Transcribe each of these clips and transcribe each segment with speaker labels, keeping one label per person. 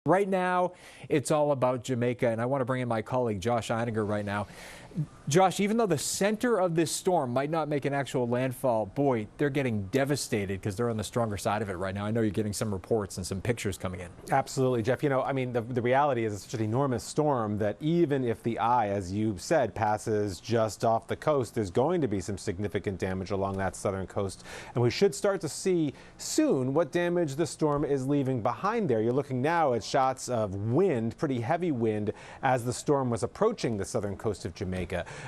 Speaker 1: Right now, it's all about Jamaica, and I want to bring in my colleague Josh Einiger right now. Josh, even though the center of this storm might not make an actual landfall, boy, they're getting devastated because they're on the stronger side of it right now. I know you're getting some reports and some pictures coming in.
Speaker 2: Absolutely, Jeff. You know, I mean, the reality is it's such an enormous storm that even if the eye, as you said, passes just off the coast, there's going to be some significant damage along that southern coast. And we should start to see soon what damage the storm is leaving behind there. You're looking now at shots of wind, pretty heavy wind, as the storm was approaching the southern coast of Jamaica.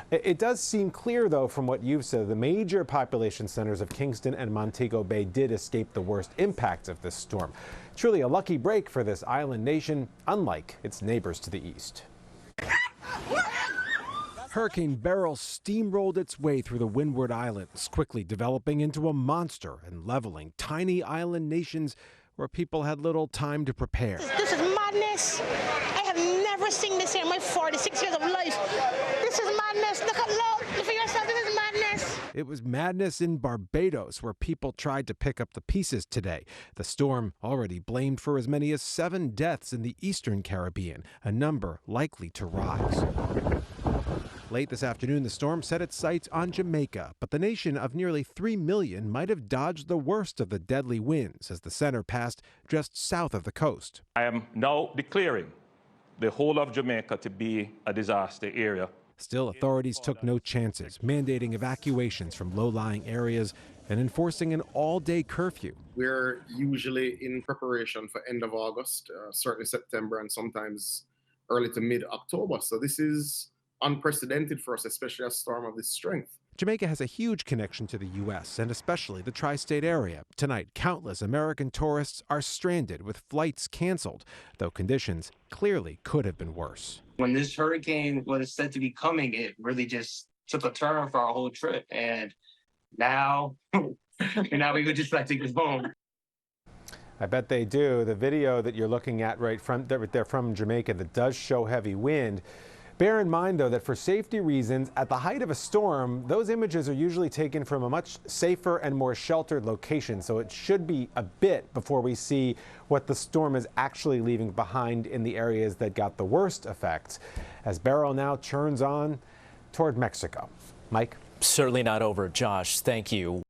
Speaker 2: It does seem clear, though, from what you've said, the major population centers of Kingston and Montego Bay did escape the worst impacts of this storm. Truly a lucky break for this island nation, unlike its neighbors to the east.
Speaker 3: Hurricane Beryl steamrolled its way through the Windward Islands, quickly developing into a monster and leveling tiny island nations where people had little time to prepare.
Speaker 4: This is madness. I have never seen this in my 46 years of life. This is madness. Look for yourself. This is madness.
Speaker 3: It was madness in Barbados, where people tried to pick up the pieces today. The storm already blamed for as many as 7 deaths in the eastern Caribbean, a number likely to rise. Late this afternoon, the storm set its sights on Jamaica, but the nation of nearly 3 million might have dodged the worst of the deadly winds as the center passed just south of the coast.
Speaker 5: I am now declaring the whole of Jamaica to be a disaster area.
Speaker 3: Still, authorities took no chances, mandating evacuations from low-lying areas and enforcing an all-day curfew.
Speaker 6: We're usually in preparation for end of August, certainly September, and sometimes early to mid-October. So this is unprecedented for us, especially a storm of this strength.
Speaker 3: Jamaica has a huge connection to the U.S. and especially the tri-state area. Tonight, countless American tourists are stranded with flights canceled, though conditions clearly could have been worse.
Speaker 7: When this hurricane was said to be coming, it really just took a turn for our whole trip. And now, we would just like to go home.
Speaker 2: I bet they do. The video that you're looking at right there from Jamaica that does show heavy wind. Bear in mind, though, that for safety reasons, at the height of a storm, those images are usually taken from a much safer and more sheltered location. So it should be a bit before we see what the storm is actually leaving behind in the areas that got the worst effects, as Beryl now churns on toward Mexico. Mike?
Speaker 1: Certainly not over. Josh, thank you.